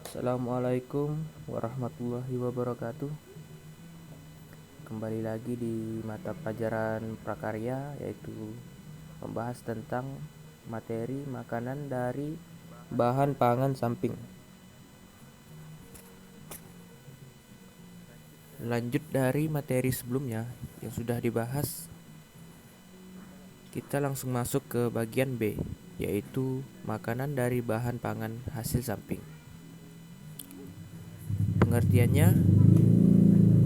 Assalamualaikum warahmatullahi wabarakatuh. Kembali lagi di mata pelajaran prakarya, yaitu membahas tentang materi makanan dari bahan pangan samping. Lanjut dari materi sebelumnya yang sudah dibahas, kita langsung masuk ke bagian B, yaitu makanan dari bahan pangan hasil samping. Pengertiannya,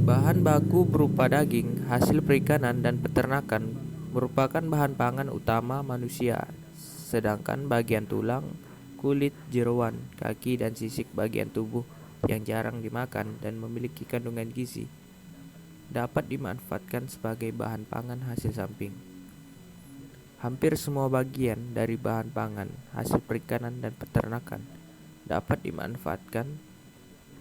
bahan baku berupa daging, hasil perikanan dan peternakan merupakan bahan pangan utama manusia, sedangkan bagian tulang, kulit, jeroan, kaki, dan sisik bagian tubuh yang jarang dimakan dan memiliki kandungan gizi dapat dimanfaatkan sebagai bahan pangan hasil samping. Hampir semua bagian dari bahan pangan, hasil perikanan dan peternakan dapat dimanfaatkan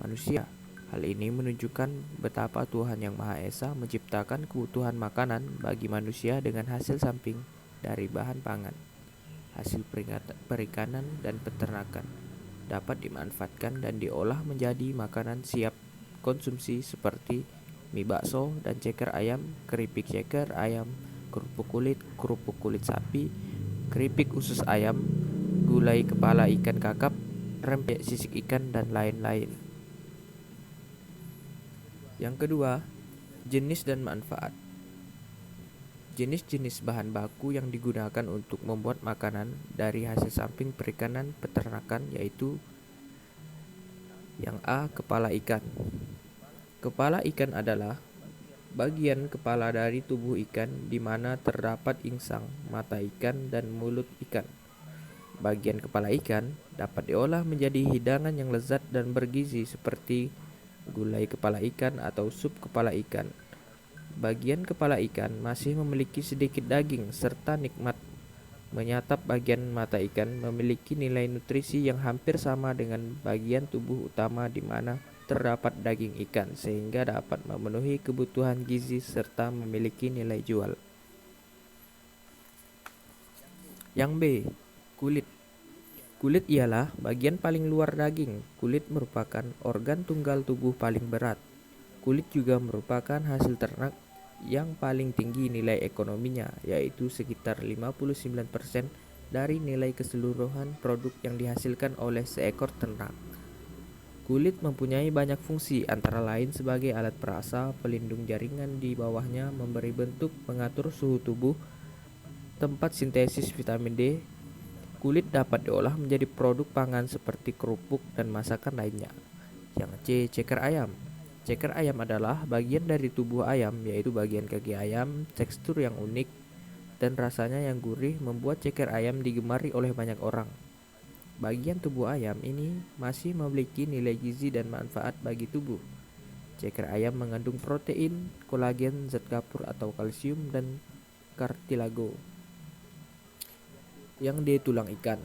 manusia. Hal ini menunjukkan betapa Tuhan Yang Maha Esa menciptakan kebutuhan makanan bagi manusia dengan hasil samping dari bahan pangan, hasil perikanan dan peternakan dapat dimanfaatkan dan diolah menjadi makanan siap konsumsi seperti mie bakso dan ceker ayam, keripik ceker ayam, kerupuk kulit sapi, keripik usus ayam, gulai kepala ikan kakap, rempeyek sisik ikan, dan lain-lain. Yang kedua, jenis dan manfaat. Jenis-jenis bahan baku yang digunakan untuk membuat makanan dari hasil samping perikanan peternakan yaitu yang A. Kepala ikan. Kepala ikan adalah bagian kepala dari tubuh ikan di mana terdapat insang, mata ikan, dan mulut ikan. Bagian kepala ikan dapat diolah menjadi hidangan yang lezat dan bergizi seperti gulai kepala ikan atau sup kepala ikan. Bagian kepala ikan masih memiliki sedikit daging serta nikmat. Menyatap bagian mata ikan memiliki nilai nutrisi yang hampir sama dengan bagian tubuh utama di mana terdapat daging ikan sehingga dapat memenuhi kebutuhan gizi serta memiliki nilai jual. Yang B. Kulit. Kulit ialah bagian paling luar daging. Kulit merupakan organ tunggal tubuh paling berat. Kulit juga merupakan hasil ternak yang paling tinggi nilai ekonominya, yaitu sekitar 59% dari nilai keseluruhan produk yang dihasilkan oleh seekor ternak. Kulit mempunyai banyak fungsi, antara lain sebagai alat perasa, pelindung jaringan di bawahnya, memberi bentuk, mengatur suhu tubuh, tempat sintesis vitamin D. Kulit dapat diolah menjadi produk pangan seperti kerupuk dan masakan lainnya. Yang C. Ceker ayam. Ceker ayam adalah bagian dari tubuh ayam, yaitu bagian kaki ayam. Tekstur yang unik dan rasanya yang gurih membuat ceker ayam digemari oleh banyak orang. Bagian tubuh ayam ini masih memiliki nilai gizi dan manfaat bagi tubuh. Ceker ayam mengandung protein, kolagen, zat kapur atau kalsium, dan kartilago. Yang D. Tulang ikan.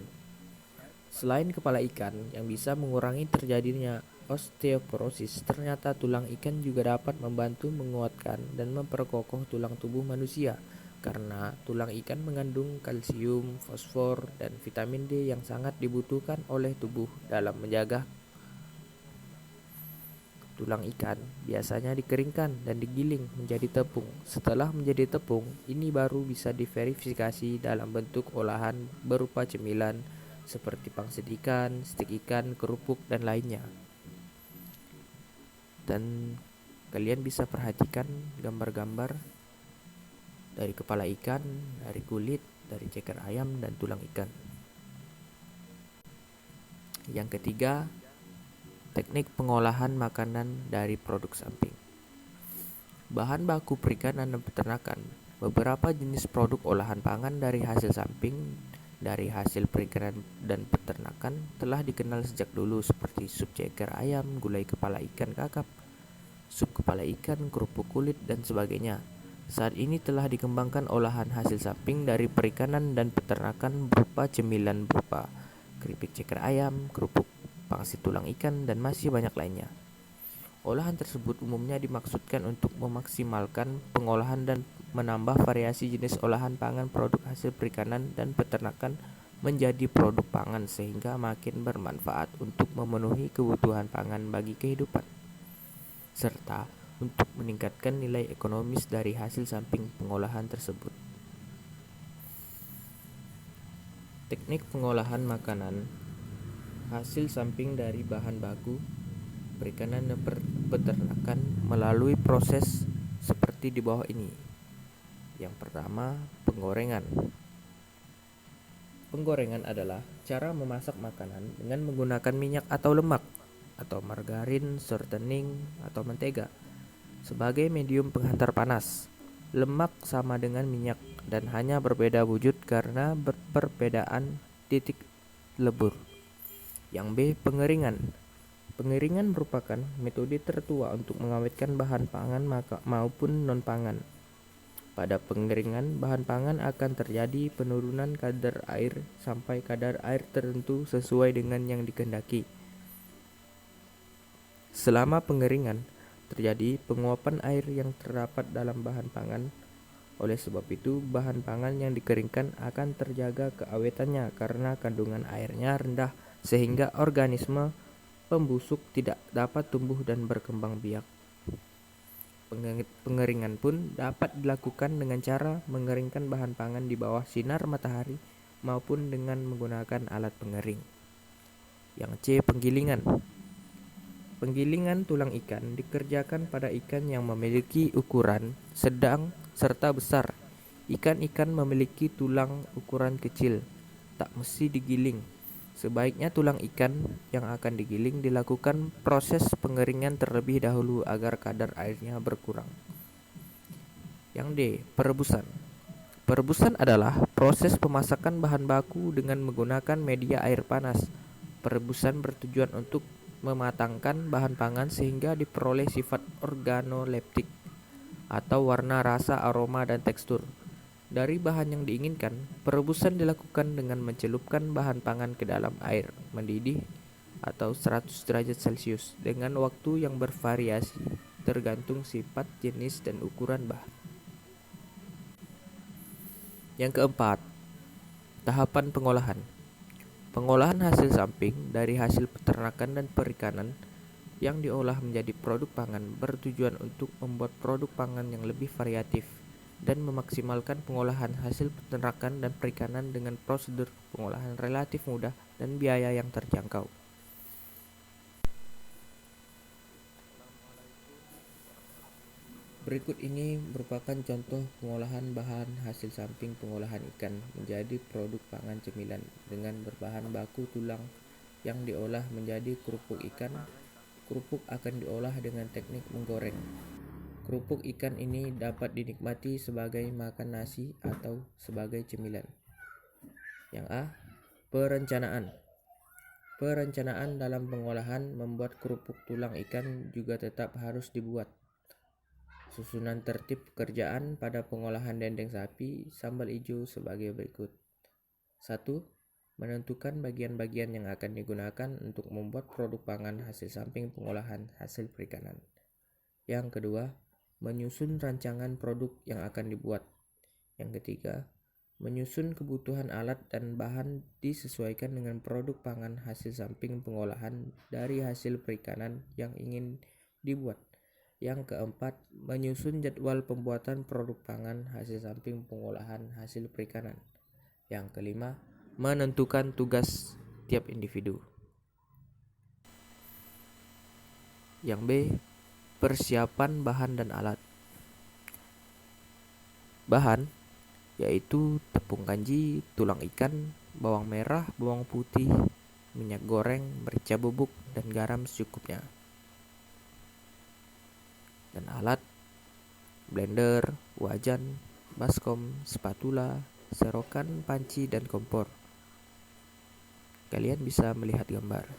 Selain kepala ikan yang bisa mengurangi terjadinya osteoporosis, ternyata tulang ikan juga dapat membantu menguatkan dan memperkokoh tulang tubuh manusia karena tulang ikan mengandung kalsium, fosfor, dan vitamin D yang sangat dibutuhkan oleh tubuh dalam menjaga. Tulang ikan biasanya dikeringkan dan digiling menjadi tepung. Setelah menjadi tepung, ini baru bisa diverifikasi dalam bentuk olahan berupa cemilan seperti pangsit ikan, stik ikan, kerupuk, dan lainnya. Dan kalian bisa perhatikan gambar-gambar dari kepala ikan, dari kulit, dari ceker ayam, dan tulang ikan. Yang ketiga, teknik pengolahan makanan dari produk samping. Bahan baku perikanan dan peternakan. Beberapa jenis produk olahan pangan dari hasil samping dari hasil perikanan dan peternakan telah dikenal sejak dulu seperti sup ceker ayam, gulai kepala ikan kakap, sup kepala ikan, kerupuk kulit, dan sebagainya. Saat ini telah dikembangkan olahan hasil samping dari perikanan dan peternakan berupa cemilan berupa keripik ceker ayam, kerupuk pangsit tulang ikan, dan masih banyak lainnya. Olahan tersebut umumnya dimaksudkan untuk memaksimalkan pengolahan dan menambah variasi jenis olahan pangan produk hasil perikanan dan peternakan menjadi produk pangan sehingga makin bermanfaat untuk memenuhi kebutuhan pangan bagi kehidupan, serta untuk meningkatkan nilai ekonomis dari hasil samping pengolahan tersebut. Teknik pengolahan makanan hasil samping dari bahan baku perikanan dan peternakan melalui proses seperti di bawah ini. Yang pertama, penggorengan. Penggorengan adalah cara memasak makanan dengan menggunakan minyak atau lemak atau margarin, shortening, atau mentega sebagai medium penghantar panas. Lemak sama dengan minyak dan hanya berbeda wujud karena perbedaan titik lebur. Yang B, pengeringan. Pengeringan merupakan metode tertua untuk mengawetkan bahan pangan maupun non-pangan. Pada pengeringan, bahan pangan akan terjadi penurunan kadar air sampai kadar air tertentu sesuai dengan yang dikehendaki. Selama pengeringan, terjadi penguapan air yang terdapat dalam bahan pangan. Oleh sebab itu, bahan pangan yang dikeringkan akan terjaga keawetannya karena kandungan airnya rendah sehingga organisme pembusuk tidak dapat tumbuh dan berkembang biak. Pengeringan pun dapat dilakukan dengan cara mengeringkan bahan pangan di bawah sinar matahari maupun dengan menggunakan alat pengering. Yang C, penggilingan. Penggilingan tulang ikan dikerjakan pada ikan yang memiliki ukuran sedang serta besar. Ikan-ikan memiliki tulang ukuran kecil, tak mesti digiling. Sebaiknya tulang ikan yang akan digiling dilakukan proses pengeringan terlebih dahulu agar kadar airnya berkurang. Yang D, perebusan. Perebusan adalah proses pemasakan bahan baku dengan menggunakan media air panas. Perebusan bertujuan untuk mematangkan bahan pangan sehingga diperoleh sifat organoleptik atau warna, rasa, aroma, dan tekstur dari bahan yang diinginkan. Perebusan dilakukan dengan mencelupkan bahan pangan ke dalam air mendidih atau 100 derajat Celcius dengan waktu yang bervariasi tergantung sifat, jenis, dan ukuran bahan. Yang keempat, tahapan pengolahan. Pengolahan hasil samping dari hasil peternakan dan perikanan yang diolah menjadi produk pangan bertujuan untuk membuat produk pangan yang lebih variatif dan memaksimalkan pengolahan hasil peternakan dan perikanan dengan prosedur pengolahan relatif mudah dan biaya yang terjangkau. Berikut ini merupakan contoh pengolahan bahan hasil samping pengolahan ikan menjadi produk pangan cemilan dengan berbahan baku tulang yang diolah menjadi kerupuk ikan. Kerupuk akan diolah dengan teknik menggoreng. Kerupuk ikan ini dapat dinikmati sebagai makan nasi atau sebagai cemilan. Yang A, perencanaan. Perencanaan dalam pengolahan membuat kerupuk tulang ikan juga tetap harus dibuat. Susunan tertib pekerjaan pada pengolahan dendeng sapi sambal ijo sebagai berikut. 1. Menentukan bagian-bagian yang akan digunakan untuk membuat produk pangan hasil samping pengolahan hasil perikanan. Yang kedua, menyusun rancangan produk yang akan dibuat. Yang ketiga, menyusun kebutuhan alat dan bahan disesuaikan dengan produk pangan hasil samping pengolahan dari hasil perikanan yang ingin dibuat. Yang keempat, menyusun jadwal pembuatan produk pangan hasil samping pengolahan hasil perikanan. Yang kelima, menentukan tugas tiap individu. Yang B, persiapan bahan dan alat. Bahan yaitu tepung kanji, tulang ikan, bawang merah, bawang putih, minyak goreng, merica bubuk, dan garam secukupnya. Dan alat: blender, wajan, baskom, spatula, serokan, panci, dan kompor. Kalian bisa melihat gambar.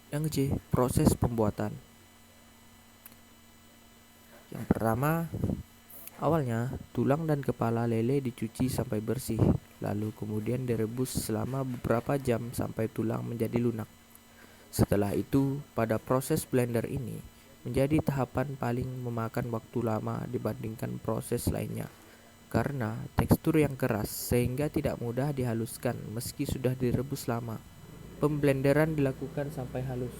Yang C, proses pembuatan. Yang pertama, awalnya tulang dan kepala lele dicuci sampai bersih, lalu kemudian direbus selama beberapa jam sampai tulang menjadi lunak. Setelah itu, pada proses blender ini menjadi tahapan paling memakan waktu lama dibandingkan proses lainnya, karena tekstur yang keras sehingga tidak mudah dihaluskan meski sudah direbus lama. Pemblenderan dilakukan sampai halus.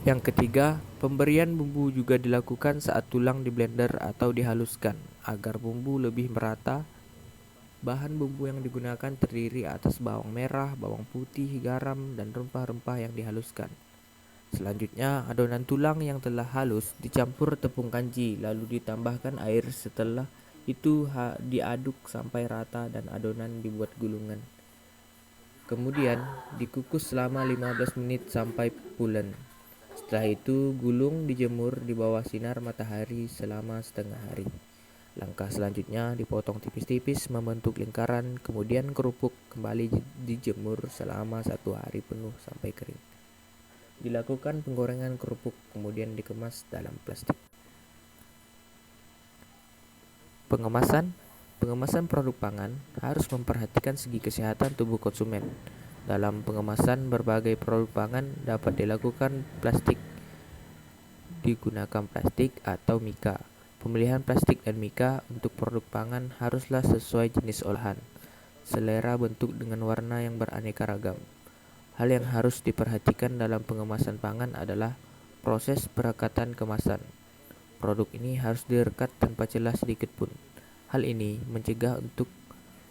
Yang ketiga, pemberian bumbu juga dilakukan saat tulang di blender atau dihaluskan agar bumbu lebih merata. Bahan bumbu yang digunakan terdiri atas bawang merah, bawang putih, garam, dan rempah-rempah yang dihaluskan. Selanjutnya, adonan tulang yang telah halus dicampur tepung kanji lalu ditambahkan air. Setelah itu diaduk sampai rata dan adonan dibuat gulungan. Kemudian dikukus selama 15 menit sampai pulen. Setelah itu gulung dijemur di bawah sinar matahari selama setengah hari. Langkah selanjutnya dipotong tipis-tipis membentuk lingkaran, kemudian kerupuk kembali dijemur selama 1 hari penuh sampai kering. Dilakukan penggorengan kerupuk, kemudian dikemas dalam plastik. Pengemasan produk pangan harus memperhatikan segi kesehatan tubuh konsumen. Dalam pengemasan berbagai produk pangan dapat dilakukan digunakan plastik atau mika. Pemilihan plastik dan mika untuk produk pangan haruslah sesuai jenis olahan, selera bentuk dengan warna yang beraneka ragam. Hal yang harus diperhatikan dalam pengemasan pangan adalah proses perekatan kemasan. Produk ini harus direkat tanpa celah sedikit pun. Hal ini mencegah untuk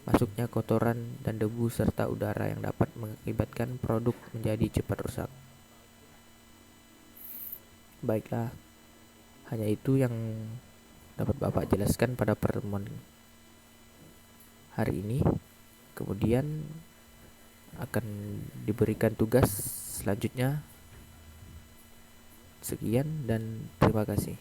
masuknya kotoran dan debu serta udara yang dapat mengakibatkan produk menjadi cepat rusak. Baiklah, hanya itu yang dapat Bapak jelaskan pada pertemuan hari ini. Kemudian akan diberikan tugas selanjutnya. Sekian dan terima kasih.